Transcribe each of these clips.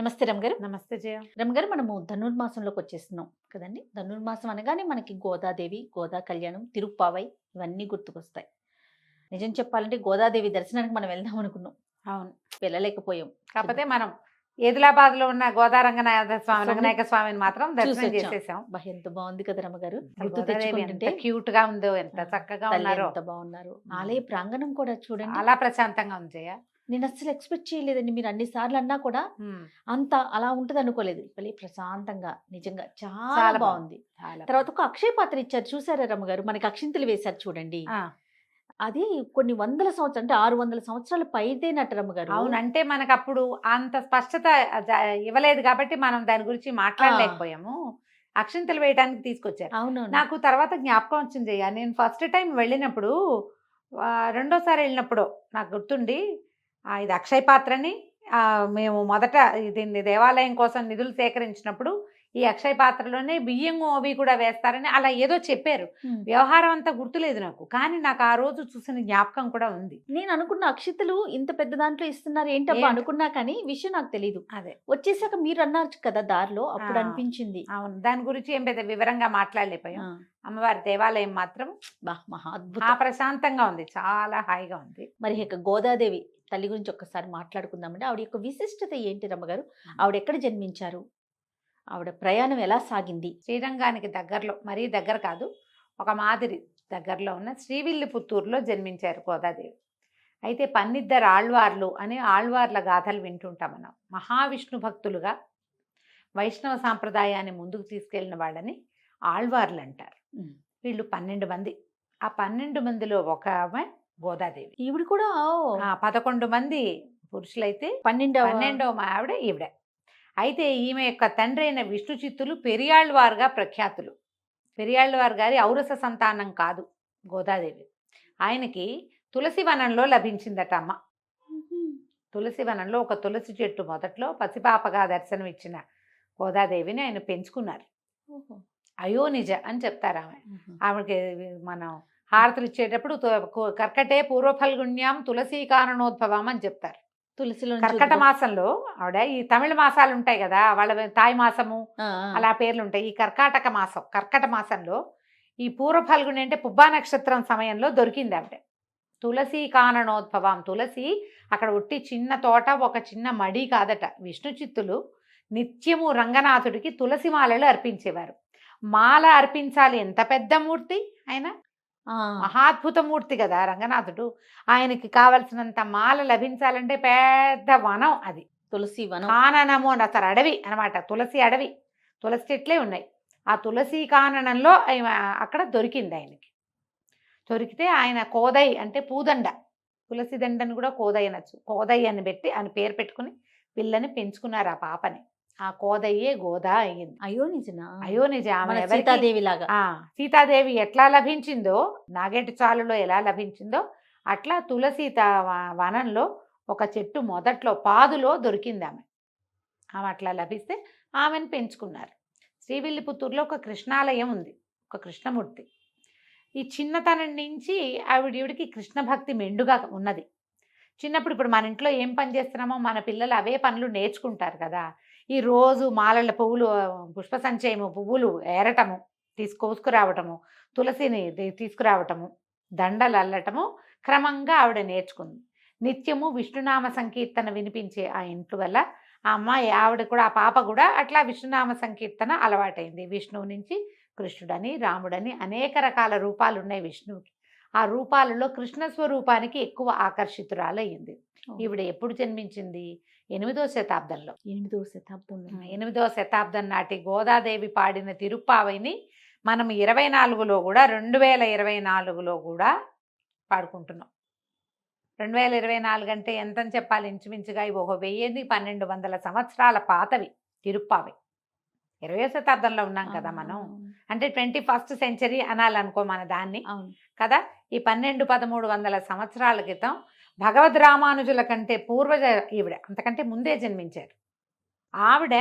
నమస్తే రమ్ గారు. నమస్తే జయ. రమ్ గారు, మనము ధనుర్మాసంలోకి వచ్చేస్తున్నాం కదండి. ధనుర్మాసం అనగానే మనకి గోదాదేవి, గోదా కళ్యాణం, తిరుప్పావై ఇవన్నీ గుర్తుకొస్తాయి. నిజం చెప్పాలంటే గోదాదేవి దర్శనానికి మనం వెళ్దాం అనుకున్నాం, అవును, వెళ్ళలేకపోయాం. కాకపోతే మనం ఏదిలాబాద్ లో ఉన్న గోదా రంగనాథ స్వామి రంగనాయక స్వామిని మాత్రం దర్శనం చూసొచ్చాం. చేసేసాం. ఎంత బాగుంది కదా రమ్మగారు. గుర్తు గోదాదేవి ఎంత తెచ్చుకుంటుంటే క్యూట్ గా ఉందో, ఎంత చక్కగా తల్లి ఉన్నారో. ఎంత బాగున్నారు. ఆలయ ప్రాంగణం కూడా చూడండి, చాలా ప్రశాంతంగా ఉంది జయ. నేను అస్సలు ఎక్స్పెక్ట్ చేయలేదండి. మీరు అన్ని సార్లు అన్నా కూడా అంత అలా ఉంటది అనుకోలేదు. భలే ప్రశాంతంగా, నిజంగా చాలా చాలా బాగుంది. తర్వాత ఒక అక్షయ పాత్ర ఇచ్చారు, చూసారా రమ్మగారు? మనకి అక్షింతలు వేశారు చూడండి. అది కొన్ని వందల సంవత్సరాలు, అంటే 600 సంవత్సరాలు పైదేనట రమ్మగారు. అవును, అంటే మనకు అప్పుడు అంత స్పష్టత ఇవ్వలేదు కాబట్టి మనం దాని గురించి మాట్లాడలేకపోయాము. అక్షింతలు వేయడానికి తీసుకొచ్చారు. అవును, నాకు తర్వాత జ్ఞాపకం వచ్చింది జయ. నేను ఫస్ట్ టైం వెళ్ళినప్పుడు, రెండోసారి వెళ్ళినప్పుడు నాకు గుర్తుండి, ఇది అక్షయ పాత్రని మేము మొదట దీన్ని దేవాలయం కోసం నిధులు సేకరించినప్పుడు ఈ అక్షయ పాత్రలోనే బియ్యం అవి కూడా వేస్తారని అలా ఏదో చెప్పారు. వ్యవహారం అంతా గుర్తులేదు నాకు, కానీ నాకు ఆ రోజు చూసిన జ్ఞాపకం కూడా ఉంది. నేను అనుకున్న అక్షితలు ఇంత పెద్ద దాంట్లో ఇస్తున్నారు ఏంటబ్బా అనుకున్నా, కానీ విషయం నాకు తెలియదు. అదే వచ్చేసాక మీరు అన్నారు కదా దారిలో, అప్పుడు అనిపించింది. అవును, దాని గురించి ఏం పెద్ద వివరంగా మాట్లాడలేకపోయాం. అమ్మవారి దేవాలయం మాత్రం మహా అద్భుత ప్రశాంతంగా ఉంది, చాలా హాయిగా ఉంది. మరి ఇక గోదాదేవి తల్లి గురించి ఒక్కసారి మాట్లాడుకుందామంటే, ఆవిడ యొక్క విశిష్టత ఏంటి రమ్మగారు? ఆవిడ ఎక్కడ జన్మించారు? ఆవిడ ప్రయాణం ఎలా సాగింది? శ్రీరంగానికి దగ్గరలో, మరీ దగ్గర కాదు, ఒక మాదిరి దగ్గరలో ఉన్న శ్రీవిల్లిపుత్తూరులో జన్మించారు గోదాదేవి. అయితే పన్నిద్దరు ఆళ్వార్లు అని ఆళ్వార్ల గాథలు వింటుంటాం మనం. మహావిష్ణు భక్తులుగా వైష్ణవ సాంప్రదాయాన్ని ముందుకు తీసుకెళ్లిన వాళ్ళని ఆళ్వార్లు అంటారు. వీళ్ళు 12 మంది. ఆ 12 మందిలో ఒక ఆమె గోదాదేవి. ఈవిడ కూడా 11 మంది పురుషులైతే 12వ ఆవిడ ఈవిడ. అయితే ఈమె యొక్క తండ్రి అయిన విష్ణు చిత్తులు పెరియాళ్వారుగా ప్రఖ్యాతులు. పెరియాళ్వారు గారి ఔరస సంతానం కాదు గోదాదేవి. ఆయనకి తులసి వనంలో లభించిందట అమ్మ. తులసి వనంలో ఒక తులసి చెట్టు మొదట్లో పసిపాపగా దర్శనం ఇచ్చిన గోదాదేవిని ఆయన పెంచుకున్నారు. అయోనిజ అని చెప్తారు ఆమె. ఆమెకి మనం హారతులు ఇచ్చేటప్పుడు కర్కటే పూర్వఫల్గుణ్యాం తులసీ కారణోద్భవం అని చెప్తారు. తులసిలో కర్కట మాసంలో ఆవిడ, ఈ తమిళ మాసాలు ఉంటాయి కదా, వాళ్ళ తాయి మాసము అలా పేర్లు ఉంటాయి. ఈ కర్కట మాసంలో ఈ పూర్వఫల్గుని అంటే పుబ్బా నక్షత్రం సమయంలో దొరికింది ఆవిడ. తులసీ కారణోద్భవం. తులసి అక్కడ ఒట్టి చిన్న తోట, ఒక చిన్న మడి కాదట. విష్ణు చిత్తులు నిత్యము రంగనాథుడికి తులసి మాలలు అర్పించేవారు. మాల అర్పించాలి, ఎంత పెద్ద మూర్తి ఆయన, మహాద్భుత మూర్తి కదా రంగనాథుడు. ఆయనకి కావలసినంత మాల లభించాలంటే పెద్ద వనం అది, తులసి వనం. కాననము అని అసలు అడవి అనమాట, తులసి అడవి, తులసి చెట్లే ఉన్నాయి. ఆ తులసి కాననంలో అక్కడ దొరికింది ఆయనకి. దొరికితే ఆయన కోదై అంటే పూదండ, తులసి దండని కూడా కోదై అనొచ్చు. కోదై అని పెట్టి ఆయన పేరు పెట్టుకుని పిల్లని పెంచుకున్నారు ఆ పాపని. ఆ కోదయ్యే గోదా అయ్యింది. అయోనిజ. సీతాదేవి లాగా. సీతాదేవి ఎట్లా లభించిందో, నాగేటి చాలులో ఎలా లభించిందో అట్లా తులసి వనంలో ఒక చెట్టు మొదట్లో పాదులో దొరికింది ఆమె. అట్లా లభిస్తే ఆమెను పెంచుకున్నారు. శ్రీవిల్లిపుత్తూరులో ఒక కృష్ణాలయం ఉంది, ఒక కృష్ణమూర్తి. ఈ చిన్నతనం నుంచి ఆవిడికి కృష్ణ భక్తి మెండుగా ఉన్నది. చిన్నప్పుడు, ఇప్పుడు మన ఇంట్లో ఏం పని చేస్తున్నామో మన పిల్లలు అవే పనులు నేర్చుకుంటారు కదా. ఈ రోజు మాలల పువ్వులు, పుష్ప సంచయము పువ్వులు ఏరటము, కోసుకురావటము, తులసిని తీసుకురావటము, దండలు అల్లటము క్రమంగా ఆవిడ నేర్చుకుంది. నిత్యము విష్ణునామ సంకీర్తన వినిపించే ఆ ఇంట్లో వల్ల ఆ అమ్మాయి, ఆవిడ కూడా, ఆ పాప కూడా అట్లా విష్ణునామ సంకీర్తన అలవాటైంది. విష్ణువు నుంచి కృష్ణుడని, రాముడని అనేక రకాల రూపాలు ఉన్నాయి విష్ణువుకి. ఆ రూపాలలో కృష్ణ స్వరూపానికి ఎక్కువ ఆకర్షితురాలయ్యింది. ఈవిడ ఎప్పుడు జన్మించింది? 8వ శతాబ్దంలో. 8వ శతాబ్దం నాటి గోదాదేవి పాడిన తిరుప్పావైని మనం 24లో కూడా, 2024లో కూడా పాడుకుంటున్నాం. 2024 అంటే ఎంతని చెప్పాలి? ఇంచుమించుగా ఇవి 1200 సంవత్సరాల పాతవి తిరుప్పావై. 20వ శతాబ్దంలో ఉన్నాం కదా మనం, అంటే 21st సెంచరీ అనాలనుకో మన దాన్ని కదా. ఈ 1200-1300 సంవత్సరాల క్రితం భగవద్ రామానుజుల కంటే పూర్వజ ఈవిడ, అంతకంటే ముందే జన్మించారు ఆవిడ.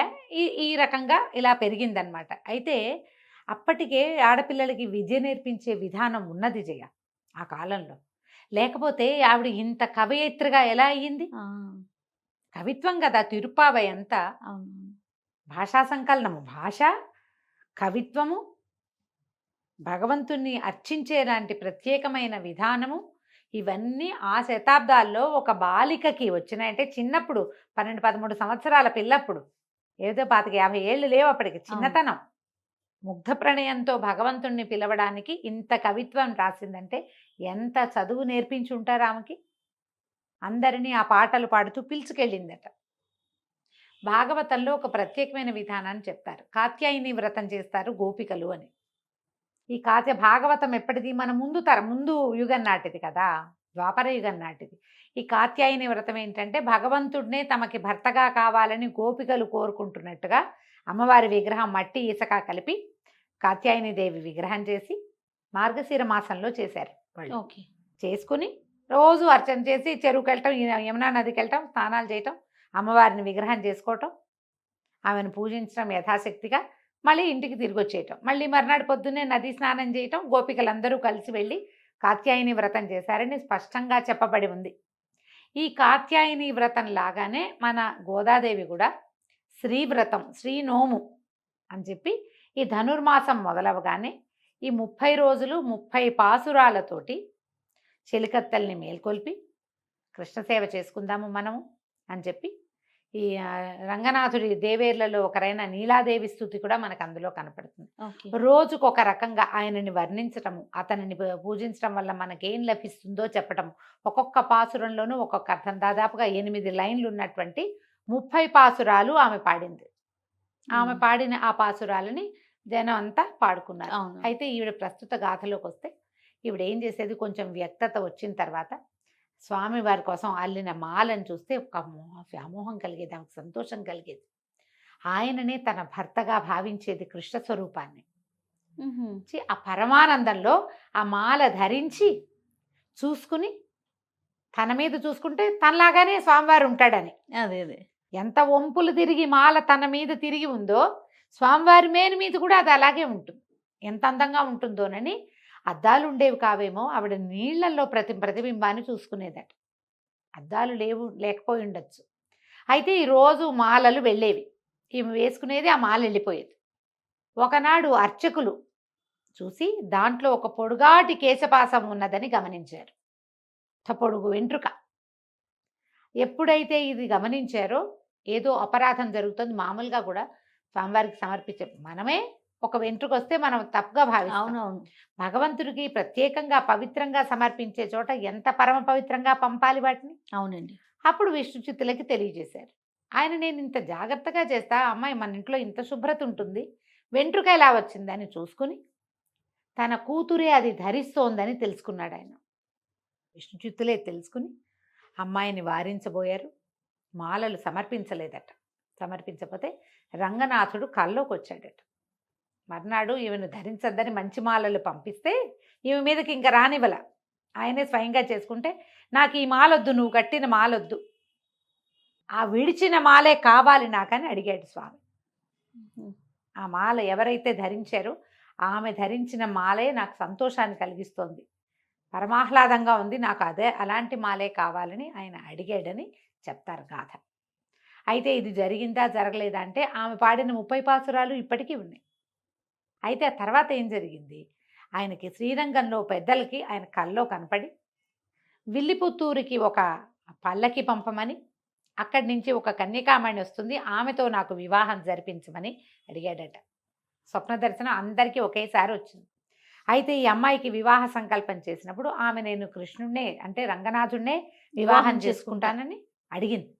ఈ రకంగా ఇలా పెరిగిందనమాట. అయితే అప్పటికే ఆడపిల్లలకి విద్య నేర్పించే విధానం ఉన్నది జయ ఆ కాలంలో. లేకపోతే ఆవిడ ఇంత కవయిత్రిగా ఎలా అయ్యింది? కవిత్వం కదా తిరుప్పావై అంతా. అవును. భాషా సంకలనము, భాష, కవిత్వము, భగవంతుణ్ణి అర్చించేలాంటి ప్రత్యేకమైన విధానము, ఇవన్నీ ఆ శతాబ్దాల్లో ఒక బాలికకి వచ్చినాయంటే చిన్నప్పుడు 12-13 సంవత్సరాల పిల్లప్పుడు, ఏదో 25-50 ఏళ్ళు లేవు అప్పటికి, చిన్నతనం. ముగ్ధ ప్రణయంతో భగవంతుణ్ణి పిలవడానికి ఇంత కవిత్వం రాసిందంటే ఎంత చదువు నేర్పించి ఉంటారు ఆమెకి. అందరినీ ఆ పాటలు పాడుతూ పిలుచుకెళ్ళిందట. భాగవతంలో ఒక ప్రత్యేకమైన విధానాన్ని చెప్తారు. కాత్యాయని వ్రతం చేస్తారు గోపికలు అని. ఈ భాగవతం ఎప్పటిది, మన ముందు యుగం నాటిది కదా, ద్వాపర యుగం నాటిది. ఈ కాత్యాయని వ్రతం ఏంటంటే భగవంతుడినే తమకి భర్తగా కావాలని గోపికలు కోరుకుంటున్నట్టుగా అమ్మవారి విగ్రహం మట్టి ఇసక కలిపి కాత్యాయని దేవి విగ్రహం చేసి మార్గశిర మాసంలో చేశారు వాళ్ళు. ఓకే. చేసుకుని రోజు అర్చన చేసి చెరువుకి వెళ్ళటం, యమునా నదికి వెళ్ళటం, స్నానాలు చేయటం, అమ్మవారిని విగ్రహం చేసుకోవటం, ఆమెను పూజించడం యథాశక్తిగా, మళ్ళీ ఇంటికి తిరిగి వచ్చేయటం, మళ్ళీ మర్నాడు పొద్దున్నే నది స్నానం చేయటం, గోపికలందరూ కలిసి వెళ్ళి కాత్యాయని వ్రతం చేశారని స్పష్టంగా చెప్పబడి ఉంది. ఈ కాత్యాయని వ్రతం లాగానే మన గోదాదేవి కూడా శ్రీవ్రతం, శ్రీనోము అని చెప్పి ఈ ధనుర్మాసం మొదలవగానే ఈ 30 రోజులు 30 పాసురాలతోటి చెలికత్తల్ని మేల్కొల్పి కృష్ణసేవ చేసుకుందాము మనము అని చెప్పి ఈ రంగనాథుడి దేవేర్లలో ఒకరైన నీలాదేవి స్థుతి కూడా మనకు అందులో కనపడుతుంది. రోజుకొక రకంగా ఆయనని వర్ణించటము, అతనిని పూజించడం వల్ల మనకేం లభిస్తుందో చెప్పటము, ఒక్కొక్క పాసురంలోనూ ఒక్కొక్క అర్థం. దాదాపుగా 8 లైన్లు ఉన్నటువంటి 30 పాసురాలు ఆమె పాడింది. ఆమె పాడిన ఆ పాసురాలని జనం అంతా పాడుకున్నారు. అయితే ఈవిడ ప్రస్తుత గాథలోకి వస్తే ఈవిడ ఏం చేసేది, కొంచెం వ్యక్తత వచ్చిన తర్వాత స్వామివారి కోసం అల్లిన మాలను చూస్తే ఒక వ్యామోహం కలిగేది, ఆమెకు సంతోషం కలిగేది. ఆయననే తన భర్తగా భావించేది కృష్ణ స్వరూపాన్ని. ఆ పరమానందంలో ఆ మాల ధరించి చూసుకుని తన మీద చూసుకుంటే తనలాగానే స్వామివారు ఉంటాడని. అదే ఎంత వంపులు తిరిగి మాల తన మీద తిరిగి ఉందో స్వామివారి మేలు మీద కూడా అది అలాగే ఉంటుంది. ఎంత అందంగా ఉంటుందోనని అద్దాలు ఉండేవి కావేమో, ఆవిడ నీళ్లలో ప్రతిబింబాన్ని చూసుకునేదట. అద్దాలు లేకపోయి ఉండొచ్చు. అయితే ఈరోజు మాలలు వెళ్ళేవి, ఈమె వేసుకునేది, ఆ మాల వెళ్ళిపోయేది. ఒకనాడు అర్చకులు చూసి దాంట్లో ఒక పొడుగాటి కేశపాసం ఉన్నదని గమనించారు. పొడుగు వెంట్రుక. ఎప్పుడైతే ఇది గమనించారో ఏదో అపరాధం జరుగుతుంది. మామూలుగా కూడా స్వామివారికి సమర్పించే మనమే ఒక వెంట్రుక వస్తే మనం తప్పుగా భావిస్తాం. అవునవును. భగవంతుడికి ప్రత్యేకంగా పవిత్రంగా సమర్పించే చోట ఎంత పరమ పవిత్రంగా పంపాలి వాటిని. అవునండి. అప్పుడు విష్ణు చిత్తులకి తెలియజేశారు. ఆయన, నేను ఇంత జాగ్రత్తగా చేస్తా, అమ్మాయి మన ఇంట్లో ఇంత శుభ్రత ఉంటుంది, వెంట్రుక ఎలా వచ్చిందని చూసుకుని తన కూతురే అది ధరిస్తోందని తెలుసుకున్నాడు ఆయన. విష్ణు చిత్తులే తెలుసుకుని అమ్మాయిని వారించబోయారు. మాలలు సమర్పించలేదట. సమర్పించకపోతే రంగనాథుడు కల్లోకి వచ్చాడట. మర్నాడు ఈమెను ధరించద్దని మంచి మాలలు పంపిస్తే ఈమె మీదకి ఇంకా రానివ్వల. ఆయనే స్వయంగా చేసుకుంటే, నాకు ఈ మాలొద్దు, నువ్వు కట్టిన మాలొద్దు, ఆ విడిచిన మాలే కావాలి నాకని అడిగాడు స్వామి. ఆ మాల ఎవరైతే ధరించారో ఆమె ధరించిన మాలే నాకు సంతోషాన్ని కలిగిస్తోంది, పరమాహ్లాదంగా ఉంది, నాకు అలాంటి మాలే కావాలని ఆయన అడిగాడని చెప్తారు గాథ. అయితే ఇది జరిగిందా జరగలేదా అంటే ఆమె పాడిన 30 పాసురాలు ఇప్పటికీ ఉన్నాయి. అయితే ఆ తర్వాత ఏం జరిగింది, ఆయనకి శ్రీరంగంలో పెద్దలకి ఆయన కల్లో కనపడి విల్లిపుత్తూరుకి ఒక పల్లకి పంపమని, అక్కడి నుంచి ఒక కన్యకామణి వస్తుంది, ఆమెతో నాకు వివాహం జరిపించమని అడిగాడట. స్వప్న దర్శనం అందరికీ ఒకేసారి వచ్చింది. అయితే ఈ అమ్మాయికి వివాహ సంకల్పం చేసినప్పుడు ఆమె, నేను కృష్ణుడినే అంటే రంగనాథుడినే వివాహం చేసుకుంటానని అడిగింది.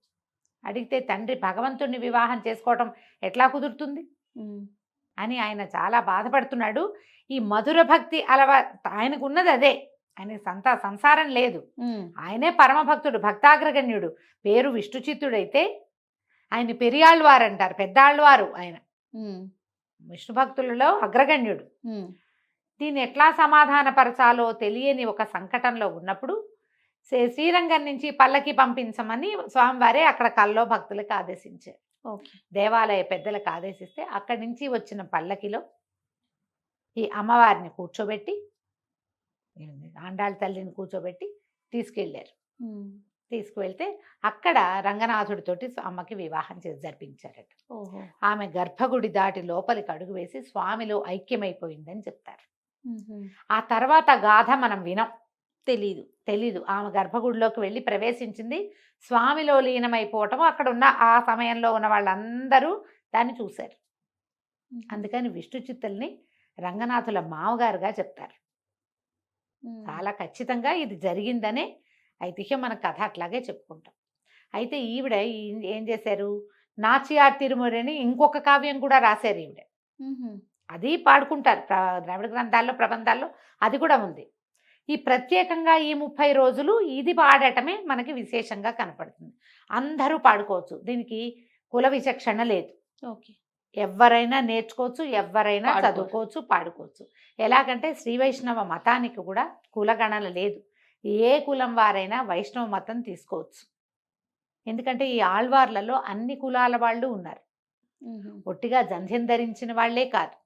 అడిగితే తండ్రి భగవంతుడిని వివాహం చేసుకోవటం ఎట్లా కుదురుతుంది అని ఆయన చాలా బాధపడుతున్నాడు. ఈ మధుర భక్తి ఆయనకు ఉన్నది అదే, ఆయనకి సంసారం లేదు, ఆయనే పరమభక్తుడు, భక్తాగ్రగణ్యుడు. పేరు విష్ణు చిత్తుడైతే ఆయన పెరియాళ్ళవారు అంటారు, పెద్దాళ్ళవారు ఆయన, విష్ణు భక్తులలో అగ్రగణ్యుడు. దీన్ని ఎట్లా సమాధానపరచాలో తెలియని ఒక సంకటంలో ఉన్నప్పుడు శ్రీరంగం నుంచి పల్లకి పంపించమని స్వామివారే అక్కడ కల్లో భక్తులకు ఆదేశించారు. దేవాలయ పెద్దలకు ఆదేశిస్తే అక్కడి నుంచి వచ్చిన పల్లకిలో ఈ అమ్మవారిని కూర్చోబెట్టి, ఆండాళ్ళ తల్లిని కూర్చోబెట్టి తీసుకెళ్ళారు. తీసుకువెళ్తే అక్కడ రంగనాథుడితోటి అమ్మకి వివాహం చేసి జరిపించారట. ఓహో. ఆమె గర్భగుడి దాటి లోపలికి అడుగు వేసి స్వామిలో ఐక్యమైపోయిందని చెప్తారు. ఆ తర్వాత గాథ మనం వినం, తెలీదు. ఆమె గర్భగుడిలోకి వెళ్ళి ప్రవేశించింది, స్వామిలో లీనమైపోవటం, అక్కడ ఉన్న ఆ సమయంలో ఉన్న వాళ్ళందరూ దాన్ని చూశారు. అందుకని విష్ణు చిత్తుల్ని రంగనాథుల మామగారుగా చెప్తారు. చాలా ఖచ్చితంగా ఇది జరిగిందనే ఐతిహ్యం, మన కథ అట్లాగే చెప్పుకుంటాం. అయితే ఈవిడ ఏం చేశారు, నాచియార్ తిరుమలని ఇంకొక కావ్యం కూడా రాశారు ఈవిడ. అది పాడుకుంటారు ద్రావిడ గ్రంథాల్లో, ప్రబంధాల్లో అది కూడా ఉంది. ఈ ప్రత్యేకంగా ఈ 30 రోజులు ఇది పాడటమే మనకి విశేషంగా కనపడుతుంది. అందరూ పాడుకోవచ్చు, దీనికి కుల విచక్షణ లేదు. ఓకే. ఎవరైనా నేర్చుకోవచ్చు, ఎవరైనా చదువుకోవచ్చు, పాడుకోవచ్చు. ఎలాగంటే శ్రీ వైష్ణవ మతానికి కూడా కులగణన లేదు. ఏ కులం వారైనా వైష్ణవ మతం తీసుకోవచ్చు. ఎందుకంటే ఈ ఆళ్వార్లలో అన్ని కులాల వాళ్ళు ఉన్నారు. ఒట్టిగా జంధ్యం ధరించిన వాళ్లే కాదు,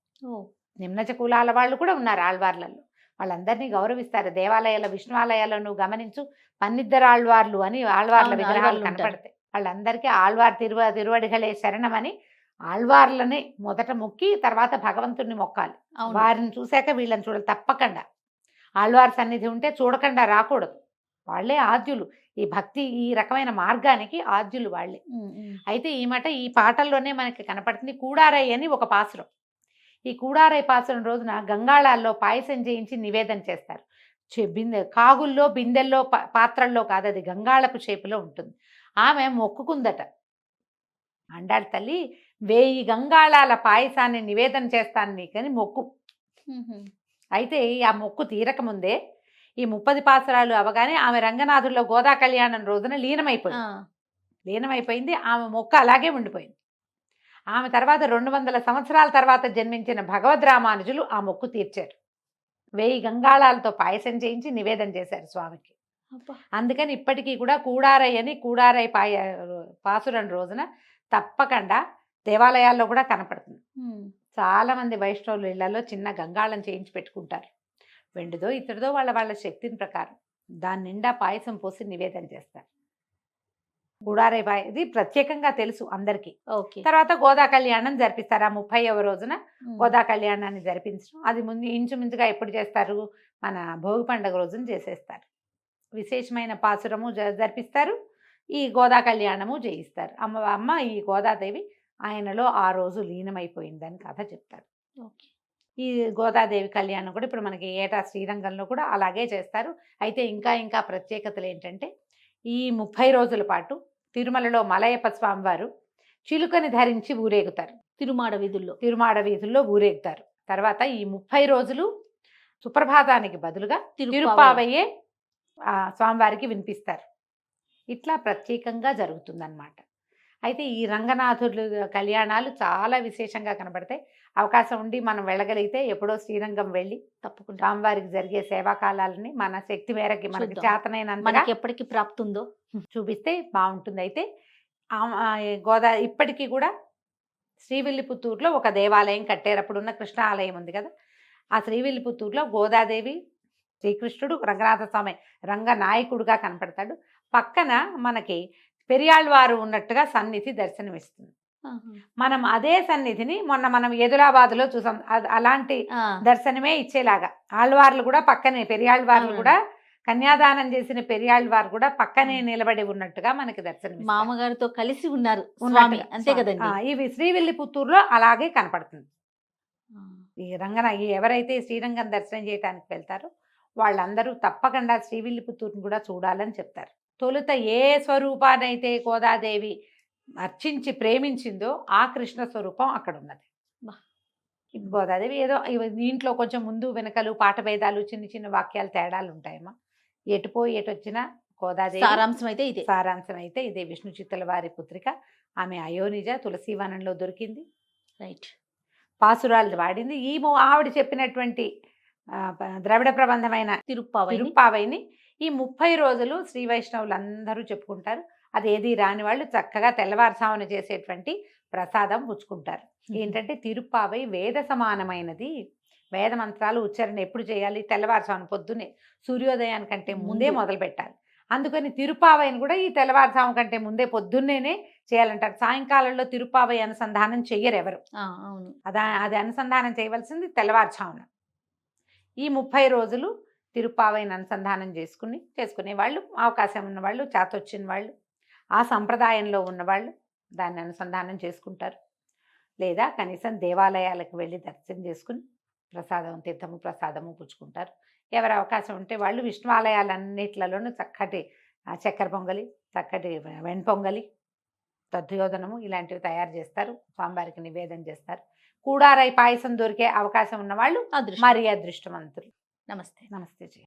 నిమ్నచ కులాల వాళ్ళు కూడా ఉన్నారు ఆళ్వార్లలో. వాళ్ళందరినీ గౌరవిస్తారు. దేవాలయాల విష్ణువాలయాల్లో నువ్వు గమనించు, పన్నిద్దరు ఆళ్వార్లు అని ఆళ్వార్ల విగ్రహాలు కనపడతాయి. వాళ్ళందరికీ ఆళ్వార్ తిరువడిగలే శరణమని ఆళ్వార్లని మొదట మొక్కి తర్వాత భగవంతుడిని మొక్కాలి. వారిని చూశాక వీళ్ళని చూడాలి తప్పకుండా. ఆళ్వార్ సన్నిధి ఉంటే చూడకుండా రాకూడదు. వాళ్ళే ఆద్యులు, ఈ భక్తి ఈ రకమైన మార్గానికి ఆద్యులు వాళ్ళే. అయితే ఈ మాట ఈ పాటల్లోనే మనకి కనపడుతుంది. కూడారై అని ఒక పాసురం. ఈ కూడారై పాసురం రోజున గంగాళాల్లో పాయసం చేయించి నివేదన చేస్తారు. కాగుల్లో, బిందెల్లో, పాత్రల్లో కాదు, అది గంగాళపు షేపులో ఉంటుంది. ఆమె మొక్కుకుందట, అండాళ్ళ తల్లి 1000 గంగాళాల పాయసాన్ని నివేదన చేస్తాను నీకని మొక్కు. అయితే ఆ మొక్కు తీరకముందే ఈ 30 పాసురాలు అవగానే ఆమె రంగనాథుల్లో గోదా కళ్యాణం రోజున లీనమైపోయింది. ఆమె మొక్కు అలాగే ఉండిపోయింది. ఆమె తర్వాత 200 సంవత్సరాల తర్వాత జన్మించిన భగవద్ రామానుజులు ఆ మొక్కు తీర్చారు. 1000 గంగాళాలతో పాయసం చేయించి నివేదన చేశారు స్వామికి. అందుకని ఇప్పటికీ కూడా కూడారై అని కూడారై పాసురం రోజున తప్పకుండా దేవాలయాల్లో కూడా కనపడుతుంది. చాలా మంది వైష్ణవులు ఇళ్లలో చిన్న గంగాళం చేయించి పెట్టుకుంటారు. వెండిదో ఇతడిదో వాళ్ళ శక్తిని ప్రకారం దాని నిండా పాయసం పోసి నివేదన చేస్తారు. కూడారై ఇది ప్రత్యేకంగా తెలుసు అందరికీ. తర్వాత గోదా కళ్యాణం జరిపిస్తారు. ఆ 30వ రోజున గోదా కళ్యాణాన్ని జరిపించడం, అది ముందు ఇంచుమించుగా ఎప్పుడు చేస్తారు, మన భోగి పండుగ రోజున చేసేస్తారు. విశేషమైన పాసురము జరిపిస్తారు, ఈ గోదా కళ్యాణము చేయిస్తారు. అమ్మ ఈ గోదాదేవి ఆయనలో ఆ రోజు లీనమైపోయిందని కథ చెప్తారు. ఈ గోదాదేవి కళ్యాణం కూడా ఇప్పుడు మనకి ఏటా శ్రీరంగంలో కూడా అలాగే చేస్తారు. అయితే ఇంకా ప్రత్యేకతలు ఏంటంటే, ఈ 30 రోజుల పాటు తిరుమలలో మలయప్ప స్వామివారు చిలుకని ధరించి ఊరేగుతారు. తిరుమాడ వీధుల్లో ఊరేగుతారు. తర్వాత ఈ 30 రోజులు సుప్రభాతానికి బదులుగా తిరుప్పావయ్యే స్వామివారికి వినిపిస్తారు. ఇట్లా ప్రత్యేకంగా జరుగుతుందన్నమాట. అయితే ఈ రంగనాథుడు కళ్యాణాలు చాలా విశేషంగా కనబడతాయి. అవకాశం ఉండి మనం వెళ్ళగలిగితే ఎప్పుడో శ్రీరంగం వెళ్ళి తప్పకుండా స్వామివారికి జరిగే సేవాకాలాలని మన శక్తి మేరకి మనకి చేతనైనంతగా ఎప్పటికీ ప్రాప్తి ఉందో చూపిస్తే బాగుంటుంది. అయితే ఇప్పటికీ కూడా శ్రీవిల్లిపుత్తూరులో ఒక దేవాలయం కట్టారు. అప్పుడున్న కృష్ణ ఆలయం ఉంది కదా, ఆ శ్రీవిల్లిపుత్తూరులో గోదాదేవి, శ్రీకృష్ణుడు, రంగనాథ స్వామి రంగనాయకుడుగా కనపడతాడు. పక్కన మనకి పెరియాళ్వారు ఉన్నట్టుగా సన్నిధి దర్శనమిస్తుంది. మనం అదే సన్నిధిని మనం ఎదులాబాద్లో చూసాం. అలాంటి దర్శనమే ఇచ్చేలాగా ఆళ్వార్లు కూడా పక్కనే, పెరియాళ్వార్లు కూడా కన్యాదానం చేసిన పెరియాళ్వారు కూడా పక్కనే నిలబడి ఉన్నట్టుగా మనకి దర్శనం, మామగారితో కలిసి ఉన్నారు అంతే కదండి. ఇవి శ్రీవిల్లిపుత్తూరులో అలాగే కనపడుతుంది. ఈ ఎవరైతే శ్రీరంగం దర్శనం చేయడానికి వెళ్తారో వాళ్ళందరూ తప్పకుండా శ్రీవిల్లిపుత్తూరుని కూడా చూడాలని చెప్తారు. తొలుత ఏ స్వరూపానైతే గోదాదేవి అర్చించి ప్రేమించిందో ఆ కృష్ణ స్వరూపం అక్కడ ఉన్నది. గోదాదేవి ఏదో దీంట్లో కొంచెం ముందు వెనకలు పాట భేదాలు, చిన్న వాక్యాలు తేడాలు ఉంటాయమ్మా. ఎటొచ్చినా గోదాదేవి సారాంశం అయితే ఇదే. విష్ణు చిత్తుల వారి పుత్రిక, ఆమె అయోనిజ, తులసీవనంలో దొరికింది. రైట్. పాసురాలు వాడింది. ఆవిడ చెప్పినటువంటి ద్రవిడ ప్రబంధమైన తిరుప్పావైని ఈ 30 రోజులు శ్రీ వైష్ణవులు అందరూ చెప్పుకుంటారు. అది ఏది రాని వాళ్ళు చక్కగా తెల్లవారుజామున చేసేటువంటి ప్రసాదం పుచ్చుకుంటారు. ఏంటంటే తిరుప్పావై వేద సమానమైనది. వేద మంత్రాలు ఉచ్చారణ ఎప్పుడు చేయాలి? తెల్లవారుజామున పొద్దున్నే సూర్యోదయానికంటే ముందే మొదలు పెట్టాలి. అందుకని తిరుపావైని కూడా ఈ తెల్లవారుజాము కంటే ముందే పొద్దున్నేనే చేయాలంటారు. సాయంకాలంలో తిరుపావై అనుసంధానం చెయ్యరు ఎవరు. అవును. అది అనుసంధానం చేయవలసింది తెల్లవారుజామున. ఈ 30 రోజులు తిరుపావైని అనుసంధానం చేసుకునేవాళ్ళు, అవకాశం ఉన్నవాళ్ళు, చేతొచ్చిన వాళ్ళు, ఆ సంప్రదాయంలో ఉన్నవాళ్ళు దాన్ని అనుసంధానం చేసుకుంటారు. లేదా కనీసం దేవాలయాలకు వెళ్ళి దర్శనం చేసుకుని తీర్థము ప్రసాదము పుచ్చుకుంటారు. ఎవరి అవకాశం ఉంటే వాళ్ళు విష్ణు ఆలయాలన్నిట్లలోనూ చక్కటి చక్కెర పొంగలి, చక్కటి వెణ్పొంగలి, దధ్యోదనము ఇలాంటివి తయారు చేస్తారు. స్వామివారికి నివేదన చేస్తారు. కూడారై పాయసం దొరికే అవకాశం ఉన్నవాళ్ళు అదృష్టం. మరీ అదృష్టవంతులు. నమస్తే. నమస్తే జీ.